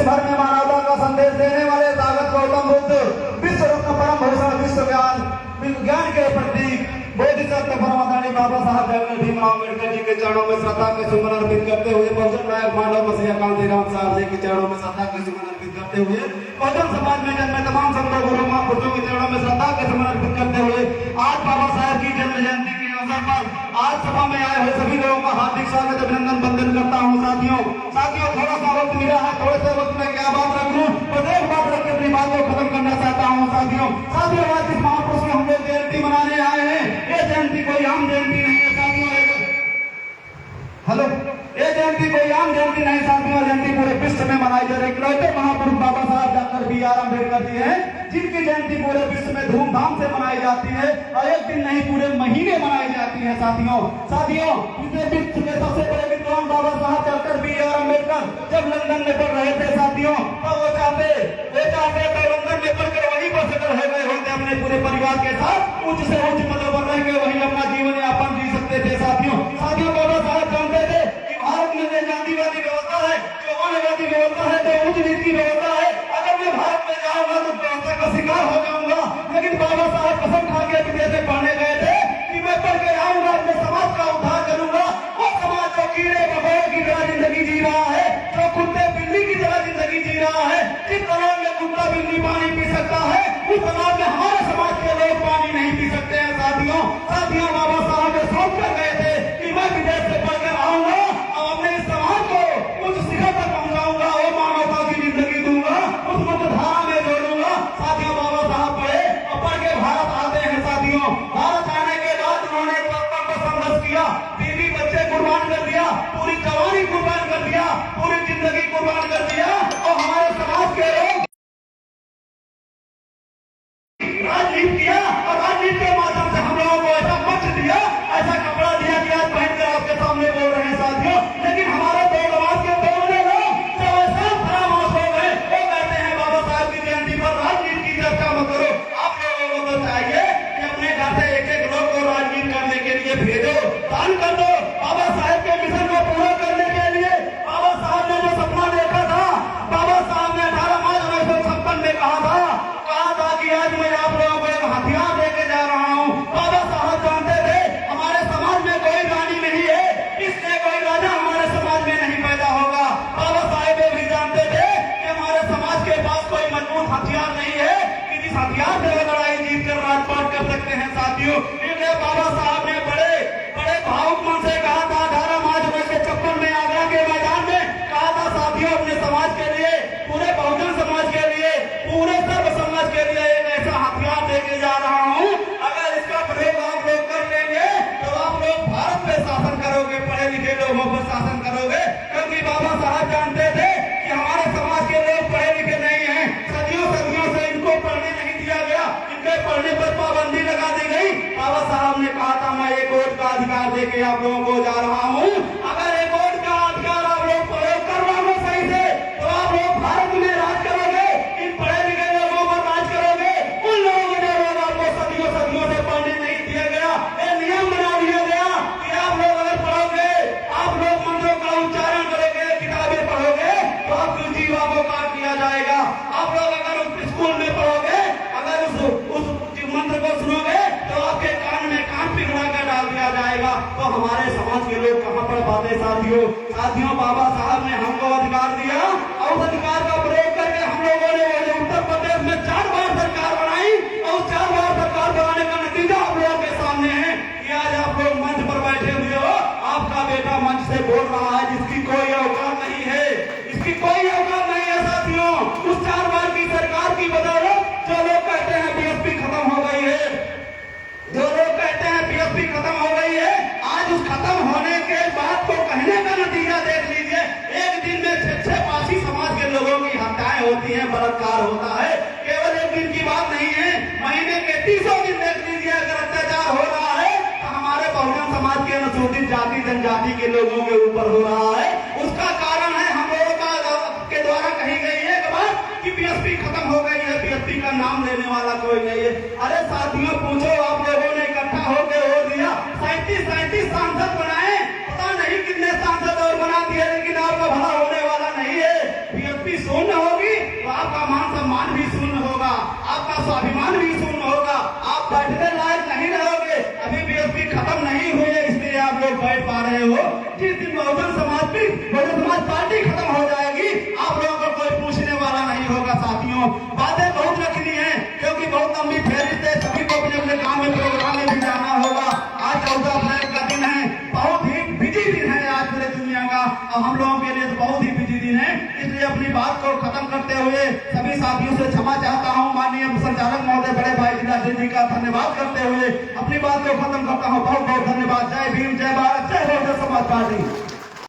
भर में मानवता का संदेश देने वाले ताकत गौतम बुद्ध, विश्व रत्न परम भूषण, विश्व ज्ञान के प्रतीक बोधिसत्व परमाधानी बाबा साहब डॉक्टर भीमराव अम्बेडकर जी के चरणों में श्रद्धा के सुमन अर्पित करते हुए बहुजन नायक मानव मसीहा कांतिराम साहब जी के चरणों में श्रद्धा के सुमन अर्पित करते हुए बहुजन समाज में जन्मे तमाम संतों गुरु महापुरुषों के चरणों में श्रद्धा के सुमन अर्पित करते हुए आज बाबा साहब की जन्म जयंती के अवसर पर आज सभा में आए हुए सभी लोगों का हार्दिक स्वागत अभिनंदन वंदन करता हूँ। साथियों थोड़ा सा वक्त मिला है, थोड़े से वक्त में क्या बात रख लूं, तो एक बात रख के अपनी बात को खत्म करना चाहता हूँ। साथियों आज इस महापुरुष में हम लोग जयंती मनाने आए हैं। ये जयंती कोई आम जयंती नहीं है साथियों। हेलो, ये जयंती कोई आम जयंती नहीं साथियों। जयंती पूरे विश्व में मनाई जा रही इकलौते महापुरुष बाबा साहब डॉक्टर BR अम्बेडकर जी हैं, जिनकी जयंती पूरे विश्व में धूमधाम से मनाई जाती है और एक दिन नहीं पूरे महीने मनाई जाती है। साथियों विश्व के सबसे बड़े विद्वान बाबा साहब डॉक्टर BR अम्बेडकर जब लंदन में पढ़ रहे थे साथियों, तो वो चाहते तो लंदन में पढ़कर वहीं पर सेटल हो गए होते अपने पूरे परिवार के साथ, उच्च से उच्च पद पर रह के वहीं अपना जीवन यापन जी सकते थे। साथियों बाबा साहब जानते थे कि भारत में जो जातिवादी व्यवस्था है, जो वर्णवादी व्यवस्था है, जो उच्च नीति की व्यवस्था है, अगर मैं भारत में जाऊंगा तो व्यवस्था का शिकार हो जाऊंगा। लेकिन बाबा साहब कसम खा के विदेश में पढ़ने गए थे कि मैं पढ़ के आऊंगा, अपने समाज का उद्धार करूंगा। वो समाज जो कीड़े मकोड़ों की तरह जिंदगी जी रहा है, जो कुत्ते बिल्ली की तरह जिंदगी जी रहा है, जिस तालाब में कुत्ता बिल्ली पानी पी सकता है, उस तालाब में हमारे समाज के लोग पानी नहीं पी सकते हैं। साथियों बाबा साहब ने सोच कर गए थे कि मैं विदेश से पढ़कर आऊंगा और अपने इस समाज को उच्च शिखर तक पहुंचाऊंगा और मानवता की जिंदगी दूंगा, उस मुख्यधारा में जोड़ूंगा। साथियों बाबा साहब पढ़े और पढ़ के भारत आते हैं। साथियों भारत आने के बाद उन्होंने संघर्ष किया, बीवी बच्चे कुर्बान कर दिया, पूरी जवानी कुर्बान कर दिया, पूरी जिंदगी कुर्बान कर दिया और हमारे समाज के लोग राजनीति किया और राजनीति के माध्यम से हम लोगों को ऐसा मंच दिया, ऐसा कपड़ा दिया कि आज पहनकर आपके सामने बोल रहे हैं। साथियों लेकिन हमारे दो समाज के बोलने लोग जब ऐसा परामर्श हो गए, वो कहते हैं बाबा साहब की जयंती पर राजनीति की चर्चा मत करो। आप लोगों को तो चाहिए कि अपने घर से एक लोग को राजनीति करने के लिए भेजो, दान कर दो। बाबा साहब के मिशन को पूरा करने के लिए बाबा साहब ने जो सपना देखा था, बाबा साहब ने 18 मार्च 1956 में कहा था कि आज मैं आप लोगों को एक हथियार लेके जा रहा हूँ। बाबा साहब जानते थे हमारे समाज में कोई रानी नहीं है, इसलिए कोई राजा हमारे समाज में नहीं पैदा होगा। बाबा साहब भी जानते थे कि हमारे समाज के पास कोई मजबूत हथियार नहीं है कि जिस हथियार से लड़ाई जीत कर राजपाट कर सकते हैं। साथियों इसलिए बाबा साहब ने बड़े भावुक मन से कहा था 18 मार्च 1956 में आगरा के मैदान में कहा था, साथियों अपने समाज के लिए, पूरे बहुजन समाज के लिए, पूरे सर्व समाज के लिए एक ऐसा हथियार लेके जा रहा हूँ, अगर इसका प्रयोग आप लोग कर लेंगे तो आप लोग भारत पे शासन करोगे, पढ़े लिखे लोगों पर शासन करोगे। क्योंकि बाबा साहब जानते थे कि हमारे समाज के लोग पढ़े लिखे नहीं है, सदियों से इनको पढ़ने नहीं दिया गया, इनके पढ़ने पर पाबंदी लगा दी गई। बाबा साहब ने कहा था मैं एक वोट का अधिकार देके आप लोगों को जा रहा हूँ, अगर एक वोट का अधिकार आप लोग प्रयोग करवाओगे सही से तो आप लोग भारत में राज करोगे, इन पढ़े लिखे लोगों पर राज करोगे। उन लोगों ने लोग आपको सदियों से पढ़ने नहीं दिया गया, ये नियम बना दिया गया कि आप लोग अगर पढ़ोगे, आप लोग मंत्रों का उच्चारण करोगे, किताबें पढ़ोगे तो आपकी जीवा को काट दिया जाएगा। आप लोग अगर स्कूल में पढ़ोगे, अगर उस मंत्र को सुनोगे तो आपके कान में कान पिघला कर डाल दिया जाएगा। तो हमारे समाज के लोग कहाँ पढ़ पाते। साथियों बाबा साहब ने हमको अधिकार दिया और उस अधिकार का प्रयोग करके हम लोगों ने उत्तर प्रदेश में 4 बार सरकार बनाई और 4 बार सरकार बनाने का नतीजा आप लोगों के सामने है कि आज आप लोग मंच पर बैठे हुए हो, आपका बेटा मंच से बोल रहा है जिसकी कोई औकात नहीं है, इसकी कोई औकात नहीं है। साथियों उस 4 बार की सरकार की बदौलत जो लोग कहते हैं बीएसपी खत्म हो गई है, जो लोग कहते हैं बीएसपी खत्म हो गई है, आज उस खत्म होने के बाद को कहने का नतीजा देख लीजिए। एक दिन में 6 पासी समाज के लोगों की हत्याएं होती हैं, बलात्कार होता है। केवल एक दिन की बात नहीं है, महीने के 30 दिन देख लीजिए अगर अत्याचार हो रहा है तो हमारे बहुजन समाज के अनुसूचित जाति जनजाति के लोगों के ऊपर हो रहा है। उसका कारण है हम लोगों के द्वारा कही गई है एक बात कि बीएसपी खत्म हो गई है, बीएसपी का नाम लेने वाला कोई नहीं है। अरे साथियों पूछो, आप लोगों ने इकट्ठा होकर हो दिया 37 सांसद बनाए, पता नहीं कितने सांसद और बना दिए, लेकिन आपका भला होने वाला नहीं है। बीएसपी शून्य हो आप लोग बैठ पा रहे हो। जिस दिन बहुजन समाज पार्टी खत्म हो जाएगी, आप लोगों को कोई पूछने वाला नहीं होगा साथियों। बातें बहुत रखनी है क्योंकि बहुत लंबी फेरी से सभी को अपने अपने काम में, प्रोग्राम में भी जाना होगा। आज 14 अप्रैल का दिन है, बहुत ही बिजी दिन है आज पूरे दुनिया का, और हम लोगों के लिए तो बहुत ही बिजी दिन है। इसलिए अपनी बात को खत्म करते हुए सभी साथियों से क्षमा चाहता हूँ। माननीय संचालक महोदय बड़े भाई जिलाधीश जी का धन्यवाद करते हुए अपनी बात को खत्म करता हूँ। बहुत बहुत धन्यवाद। जय भीम, जय भारत, जय बहुजन समाज पार्टी।